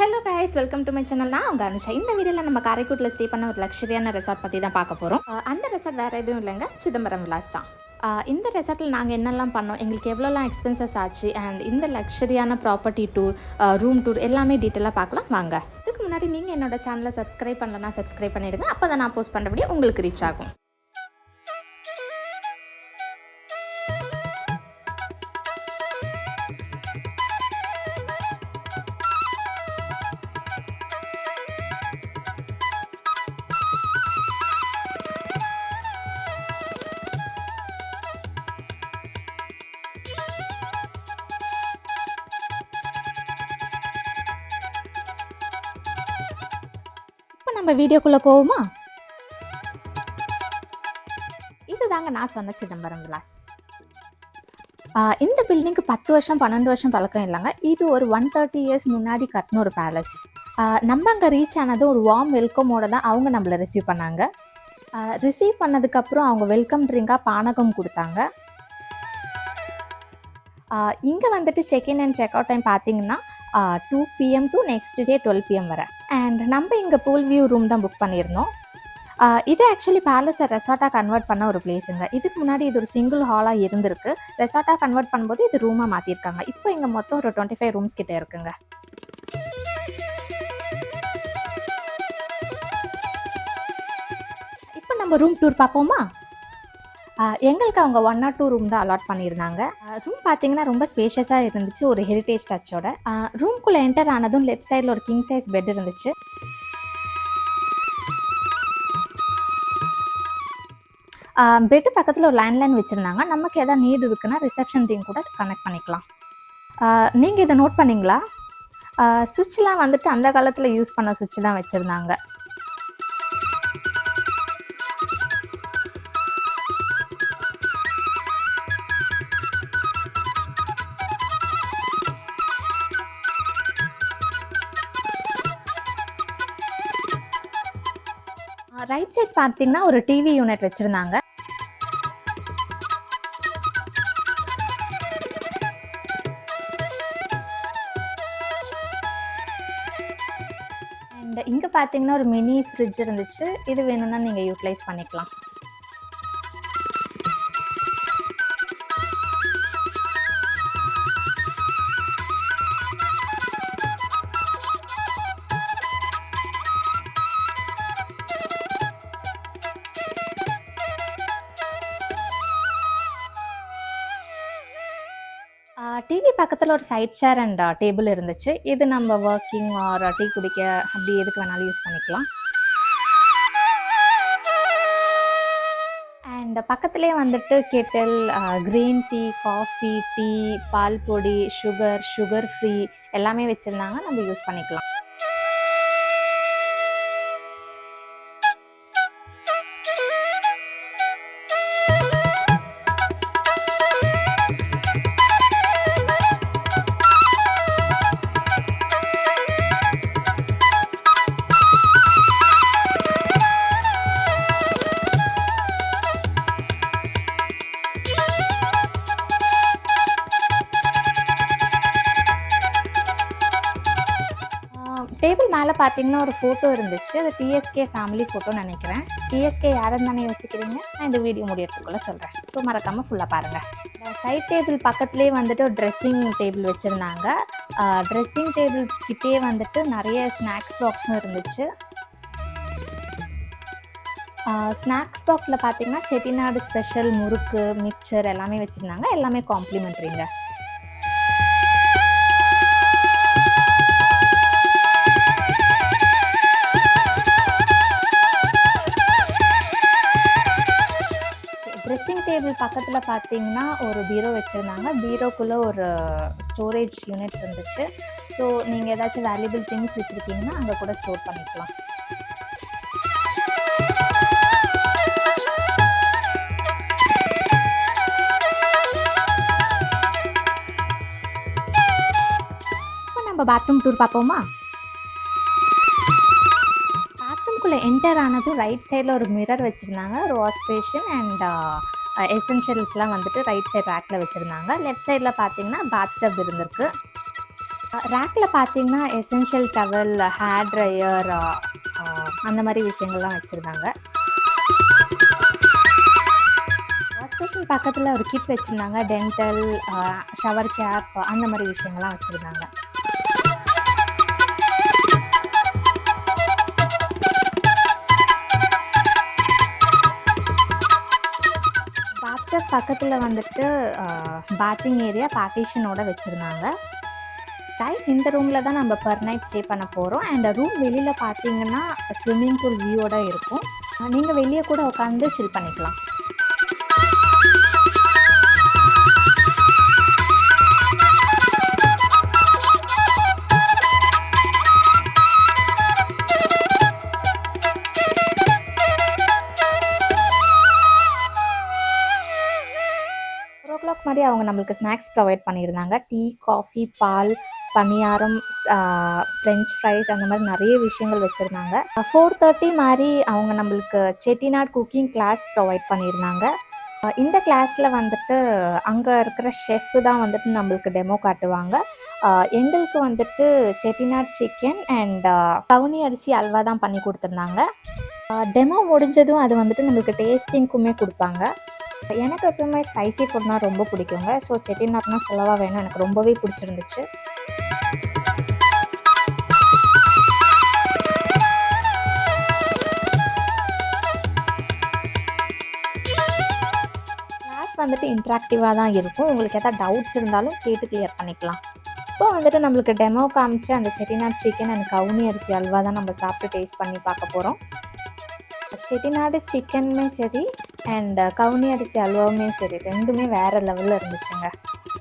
Hello guys, welcome to my channel. நான் உங்கள் அனுஷா. இந்த வீடியோவில் நம்ம காரைக்குடியில் ஸ்டே பண்ண ஒரு லக்ஸரியான ரெசார்ட் பற்றி தான் பார்க்க போகிறோம். அந்த ரெசார்ட் வேறு எதுவும் இல்லைங்க, சிதம்பரம் விலாஸ் தான். இந்த ரெசார்ட்டில் நாங்கள் என்னெல்லாம் பண்ணோம், எங்களுக்கு எவ்வளோலாம் எக்ஸ்பென்சஸ் ஆச்சு, அண்ட் இந்த லக்ஸரியான ப்ராப்பர்ட்டி டூர், ரூம் டூர் எல்லாமே டீட்டெயிலாக பார்க்கலாம் வாங்க. இதுக்கு முன்னாடி நீங்கள் என்னோட சேனலை சப்ஸ்கிரைப் பண்ணலன்னா சப்ஸ்கிரைப் பண்ணிவிடுங்க. அப்போ தான் நான் போஸ்ட் பண்ணுற வீடியோ உங்களுக்கு ரீச் ஆகும். நம்ம வீடியோக்குள்ளே போவோமா? இதுதாங்க நான் சொன்ன சிதம்பரம் விலாஸ். இந்த பில்டிங்க்கு 10 வருஷம் 12 வருஷம் பழக்கம் இல்லைங்க. இது ஒரு 130 இயர்ஸ் முன்னாடி கட்டின ஒரு பேலஸ். நம்ம அங்கே ரீச் ஆனது ஒரு வார்ம் வெல்கமோட தான் அவங்க நம்மளை ரிசீவ் பண்ணாங்க. ரிசீவ் பண்ணதுக்கப்புறம் அவங்க வெல்கம் ட்ரிங்காக பானகம் கொடுத்தாங்க. இங்கே வந்துட்டு check in and check out time பார்த்தீங்கன்னா 2 PM to next day 12 PM வரை. அண்ட் நம்ம இங்கே பூல் வியூ ரூம் தான் புக் பண்ணியிருந்தோம். இது ஆக்சுவலி பேலஸை ரெசார்ட்டாக கன்வெர்ட் பண்ண ஒரு பிளேஸுங்க. இதுக்கு முன்னாடி இது ஒரு சிங்கிள் ஹாலாக இருந்திருக்கு. ரெசார்ட்டாக கன்வெர்ட் பண்ணும்போது இது ரூமாக மாற்றிருக்காங்க. இப்போ இங்கே மொத்தம் ஒரு 25 ரூம்ஸ் கிட்டே இருக்குங்க. இப்போ நம்ம ரூம் டூர் பார்ப்போமா? எங்களுக்கு அவங்க 1 or 2 ரூம் தான் அலாட் பண்ணியிருந்தாங்க. ரூம் பார்த்தீங்கன்னா ரொம்ப ஸ்பேஷியஸாக இருந்துச்சு, ஒரு ஹெரிட்டேஜ் டச்சோட. ரூம்குள்ளே என்டர் ஆனதும் லெஃப்ட் சைடில் ஒரு கிங் சைஸ் பெட் இருந்துச்சு. பெட்டு பக்கத்தில் ஒரு லேண்ட்லைன் வச்சுருந்தாங்க. நமக்கு எதாவது நீடு இருக்குன்னா ரிசப்ஷன் டீம் கூட கனெக்ட் பண்ணிக்கலாம். நீங்கள் இதை நோட் பண்ணிங்களா? சுவிட்ச்லாம் வந்துட்டு அந்த காலத்தில் யூஸ் பண்ண சுவிட்ச் தான் வச்சுருந்தாங்க. ரைட் சைட் பார்த்தீங்கன்னா ஒரு டிவி யூனிட் வச்சுருந்தாங்க. அண்ட் இங்கே பார்த்தீங்கன்னா ஒரு மினி ஃப்ரிட்ஜ் இருந்துச்சு. இது வேணும்னா நீங்கள் யூட்டிலைஸ் பண்ணிக்கலாம். டிவி பக்கத்தில் ஒரு சைட் சேர் அண்ட் டேபிள் இருந்துச்சு. இது நம்ம ஒர்க்கிங் ஆர் டீ குடிக்க அப்படி எதுக்கு வேணாலும் யூஸ் பண்ணிக்கலாம். அண்ட் பக்கத்துலேயே வந்துட்டு kettle, green tea, coffee, tea, பால் பொடி, சுகர் ஃப்ரீ எல்லாமே வச்சுருந்தாங்க. நம்ம யூஸ் பண்ணிக்கலாம். டேபிள் மேலே பார்த்தீங்கன்னா ஒரு ஃபோட்டோ இருந்துச்சு. அது டிஎஸ்கே ஃபேமிலி ஃபோட்டோன்னு நினைக்கிறேன். டிஎஸ்கே யாருன்னு தானே யோசிக்கிறீங்க? நான் இந்த வீடியோ முடியறதுக்குள்ளே சொல்கிறேன். ஸோ மறக்காமல் ஃபுல்லாக பாருங்கள். சைட் டேபிள் பக்கத்துலேயே வந்துட்டு ஒரு ட்ரெஸ்ஸிங் டேபிள் வச்சுருந்தாங்க. ட்ரெஸ்ஸிங் டேபிள் கிட்டே வந்துட்டு நிறைய ஸ்நாக்ஸ் பாக்ஸும் இருந்துச்சு. ஸ்நாக்ஸ் பாக்ஸில் பார்த்தீங்கன்னா செட்டிநாடு ஸ்பெஷல் முறுக்கு, மிக்சர் எல்லாமே வச்சுருந்தாங்க. எல்லாமே காம்ப்ளிமெண்ட்ரிங்க. ட்ரெஸ்ஸிங் டேபிள் பக்கத்தில் பார்த்தீங்கன்னா ஒரு பீரோ வச்சுருந்தாங்க. பீரோக்குள்ளே ஒரு ஸ்டோரேஜ் யூனிட் இருந்துச்சு. ஸோ நீங்கள் ஏதாச்சும் வேல்யூபிள் திங்ஸ் வச்சுருக்கீங்கன்னா அங்கே கூட ஸ்டோர் பண்ணிக்கலாம். இப்போ நம்ம பாத்ரூம் டூர் பார்ப்போமா? பாத்ரூம்குள்ளே என்டர் ஆனதும் ரைட் சைடில் ஒரு மிரர் வச்சுருந்தாங்க. ஒரு வாஷ் பேஷன் அண்ட் எசென்ஷியல்ஸ்லாம் வந்துட்டு ரைட் சைட் ரேக்கில் வச்சுருந்தாங்க. லெஃப்ட் சைடில் பார்த்தீங்கன்னா பாத் டப் இருந்திருக்கு. ரேக்கில் பார்த்தீங்கன்னா எசென்ஷியல் டவல், ஹேர் ட்ரையர், அந்த மாதிரி விஷயங்கள்லாம் வச்சுருந்தாங்க. வாஷ் பேஷன் பக்கத்தில் ஒரு கிட் வச்சுருந்தாங்க. டென்டல், ஷவர் கேப், அந்த மாதிரி விஷயங்கள்லாம் வச்சுருந்தாங்க. பாத்டப் பக்கத்தில் வந்துட்டு பாத்திங் ஏரியா பார்ட்டிஷனோட வச்சுருந்தாங்க. கைஸ், இந்த ரூமில் தான் நம்ம பர் நைட் ஸ்டே பண்ண போகிறோம். அண்ட் ரூம் வெளியில் பார்த்தீங்கன்னா ஸ்விம்மிங் பூல் வியூவோட இருக்கும். நீங்கள் வெளியே கூட உட்காந்து சில் பண்ணிக்கலாம். மாதிரி அவங்க நம்மளுக்கு ஸ்நாக்ஸ் ப்ரொவைட் பண்ணியிருந்தாங்க. டீ, காஃபி, பால், பணியாரம், ஃப்ரெஞ்ச் ஃப்ரைஸ், அந்த மாதிரி நிறைய விஷயங்கள் வச்சுருந்தாங்க. 4:30 மாதிரி அவங்க நம்மளுக்கு செட்டிநாட் குக்கிங் கிளாஸ் ப்ரொவைட் பண்ணியிருந்தாங்க. இந்த கிளாஸில் வந்துட்டு அங்கே இருக்கிற ஷெஃப் தான் வந்துட்டு நம்மளுக்கு டெமோ காட்டுவாங்க. எங்களுக்கு வந்துட்டு செட்டிநாட் சிக்கன் அண்ட் கவுனி அரிசி அல்வா தான் பண்ணி கொடுத்துருந்தாங்க. டெமோ முடிஞ்சதும் அது வந்துட்டு நம்மளுக்கு டேஸ்டிங்க்குமே கொடுப்பாங்க. எனக்கு எப்பவுமே ஸ்பைசி ஃபுட்னா ரொம்ப பிடிக்குங்க. ஸோ செட்டிநாட்னா சொல்லவா வேணும், எனக்கு ரொம்பவே பிடிச்சிருந்துச்சு. கிளாஸ் வந்துட்டு இன்ட்ராக்டிவாக தான் இருக்கும். உங்களுக்கு எதாவது டவுட்ஸ் இருந்தாலும் கேட்டு கிளியர் பண்ணிக்கலாம். இப்போ வந்துட்டு நம்மளுக்கு டெமோ காமிச்சு அந்த செட்டிநாட் சிக்கன் அண்ட் கவுனி அரிசி அல்வா தான் நம்ம சாப்பிட்டு டேஸ்ட் பண்ணி பார்க்க போகிறோம். செட்டிநாடு சிக்கனுமே சரி அண்ட் கவுனி அரிசி அல்வாவுமே சரி, ரெண்டுமே வேறு லெவலில் இருந்துச்சுங்க.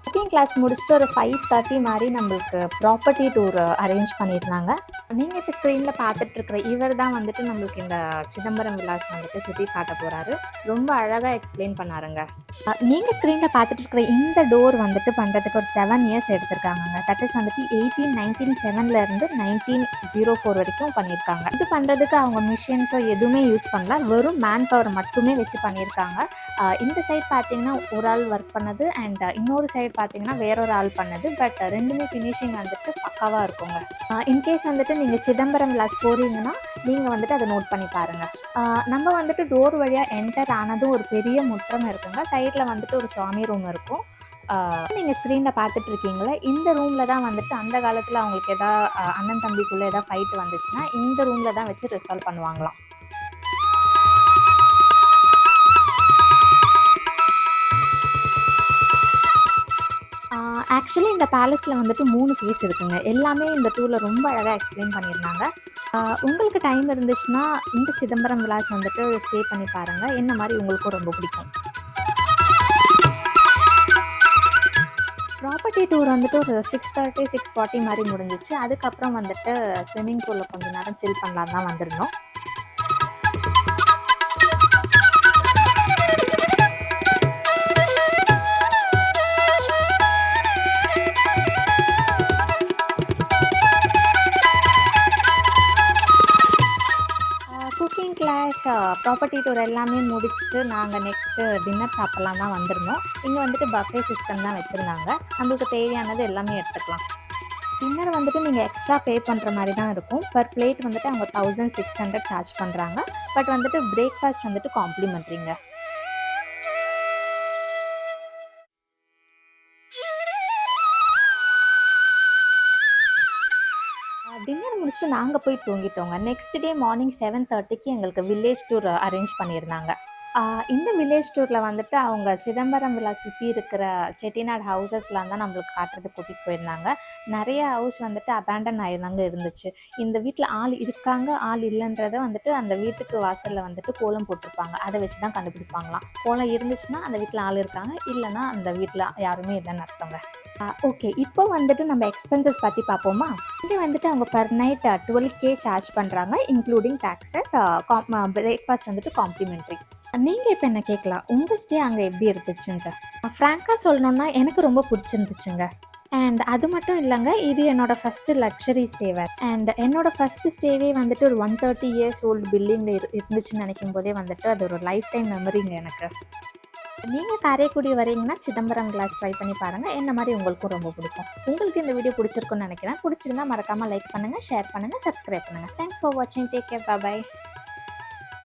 குக்கிங் கிளாஸ் முடிச்சுட்டு ஒரு 5:30 மாதிரி நம்மளுக்கு ப்ராப்பர்ட்டி டூர் அரேஞ்ச் பண்ணியிருந்தாங்க. நீங்கள் இப்போ ஸ்க்ரீனில் பார்த்துட்ருக்குற இவர் தான் வந்துட்டு நம்மளுக்கு இந்த சிதம்பரம் விலாஸ் வந்துட்டு சுற்றி காட்ட போகிறாரு. ரொம்ப அழகாக எக்ஸ்பிளைன் பண்ணாருங்க. நீங்கள் ஸ்க்ரீனில் பார்த்துட்ருக்குற இந்த டோர் வந்துட்டு பண்ணுறதுக்கு ஒரு 7 இயர்ஸ் எடுத்திருக்காங்க. தட் இஸ் வந்துட்டு 1907 1904 வரைக்கும் பண்ணியிருக்காங்க. இது பண்ணுறதுக்கு அவங்க மிஷின்ஸோ எதுவுமே யூஸ் பண்ணல, வெறும் மேன் பவர் மட்டுமே வச்சு பண்ணியிருக்காங்க. இந்த சைட் பார்த்தீங்கன்னா ஒரு ஆள் ஒர்க் பண்ணது அண்ட் இன்னொரு சைட் பார்த்தீங்கன்னா வேறொரு ஆள் பண்ணது. பட் ரெண்டுமே ஃபினிஷிங் வந்துட்டு பக்காவாக இருக்குங்க. இன்கேஸ் வந்துட்டு நீங்கள் சிதம்பரம் விலாஸ் போகிறீங்கன்னா நீங்கள் வந்துட்டு அதை நோட் பண்ணி பாருங்கள். நம்ம வந்துட்டு டோர் வழியாக என்டர் ஆனதும் ஒரு பெரிய முற்றம் இருக்குங்க. சைடில் வந்துட்டு ஒரு சுவாமி ரூம் இருக்கும். நீங்கள் ஸ்க்ரீனில் பார்த்துட்டு இருக்கீங்களா, இந்த ரூமில் தான் வந்துட்டு அந்த காலத்தில் அவங்களுக்கு எதாவது அண்ணன் தம்பிக்குள்ளே எதாவது ஃபைட் வந்துச்சுன்னா இந்த ரூமில் தான் வச்சு ரிசால்வ் பண்ணுவாங்களாம். ஆக்சுவலி இந்த பேலஸில் வந்துட்டு 3 ஃபேஸ் இருக்குங்க. எல்லாமே இந்த டூரில் ரொம்ப அழகாக எக்ஸ்பிளைன் பண்ணியிருந்தாங்க. உங்களுக்கு டைம் இருந்துச்சுன்னா இந்த சிதம்பரம் விலாஸ் வந்துட்டு ஸ்டே பண்ணி பாருங்கள். என்ன மாதிரி உங்களுக்கும் ரொம்ப பிடிக்கும். ப்ராப்பர்ட்டி டூர் வந்துட்டு ஒரு 6:30 6:40 மாதிரி முடிஞ்சிச்சு. அதுக்கப்புறம் வந்துட்டு ஸ்விம்மிங் பூலில் கொஞ்சம் நேரம் சில் பண்ணலாம் தான் வந்திருந்தோம். குக்கிங் கிளாஸ், ப்ராப்பர்ட்டி டூர் எல்லாமே முடிச்சுட்டு நாங்கள் நெக்ஸ்ட்டு டின்னர் சாப்பிட்லாம் தான் வந்திருந்தோம். இங்கே வந்துட்டு பஃபே சிஸ்டம் தான் வச்சுருந்தாங்க. நம்மளுக்கு தேவையானது எல்லாமே எடுத்துக்கலாம். டின்னர் வந்துட்டு நீங்கள் எக்ஸ்ட்ரா பே பண்ணுற மாதிரி தான் இருக்கும். பர் பிளேட் வந்துட்டு அவங்க 1600 சார்ஜ் பண்ணுறாங்க. பட் வந்துட்டு பிரேக்ஃபாஸ்ட் வந்துட்டு காம்ப்ளிமெண்ட்ரிங்க. டின்னர் முடிச்சுட்டு நாங்கள் போய் தூங்கிட்டோங்க. நெக்ஸ்ட் டே மார்னிங் 7:30க்கு எங்களுக்கு வில்லேஜ் டூர் அரேஞ்ச் பண்ணியிருந்தாங்க. இந்த வில்லேஜ் டூரில் வந்துட்டு அவங்க சிதம்பரம் விலாஸ் சுற்றி இருக்கிற செட்டிநாடு ஹவுசஸ்லாம் தான் நம்மளுக்கு காட்டுறதுக்கு கூட்டிகிட்டு போயிருந்தாங்க. நிறைய ஹவுஸ் வந்துட்டு அபேண்டன் ஆயிருந்தாங்க இருந்துச்சு. இந்த வீட்டில் ஆள் இருக்காங்க ஆள் இல்லைன்றதை வந்துட்டு அந்த வீட்டுக்கு வாசலில் வந்துட்டு கோலம் போட்டிருப்பாங்க. அதை வச்சு தான் கண்டுபிடிப்பாங்களாம். கோலம் இருந்துச்சுன்னா அந்த வீட்டில் ஆள் இருக்காங்க, இல்லைன்னா அந்த வீட்டில் யாருமே இல்லைன்னு அர்த்தங்க. ஓகே, இப்போ வந்துட்டு நம்ம எக்ஸ்பென்சஸ் பற்றி பார்ப்போமா. இங்கே வந்துட்டு அவங்க பர் நைட் 12K சார்ஜ் பண்ணுறாங்க, இன்க்ளூடிங் டாக்ஸஸ். பிரேக்ஃபாஸ்ட் வந்துட்டு காம்ப்ளிமெண்ட்ரி. நீங்கள் இப்போ என்ன கேட்கலாம், உங்கள் ஸ்டே அங்கே எப்படி இருந்துச்சுன்ட்டு. ஃப்ராங்காக சொல்லணுன்னா எனக்கு ரொம்ப பிடிச்சிருந்துச்சுங்க. அண்ட் அது மட்டும் இல்லைங்க, இது என்னோடய ஃபஸ்ட்டு லக்ஸரி ஸ்டேவர். அண்ட் என்னோடய ஃபஸ்ட்டு ஸ்டேவே வந்துட்டு ஒரு 130 years old பில்டிங்கில் இருந்துச்சுன்னு நினைக்கும் போதே வந்துட்டு அது ஒரு லைஃப் டைம் மெமரிங்க எனக்கு. நீங்கள் காரைக்குடி வரீங்கன்னா சிதம்பரம் விலாஸ் ட்ரை பண்ணி பாருங்கள். என்ன மாதிரி உங்களுக்கும் ரொம்ப பிடிக்கும். உங்களுக்கு இந்த வீடியோ பிடிச்சிருக்குன்னு நினைக்கிறேன். பிடிச்சிருந்தா மறக்காமல் லைக் பண்ணுங்கள், ஷேர் பண்ணுங்கள், சப்ஸ்கிரைப் பண்ணுங்கள். தேங்க்ஸ் ஃபார் வாட்சிங். Take care. பாய்.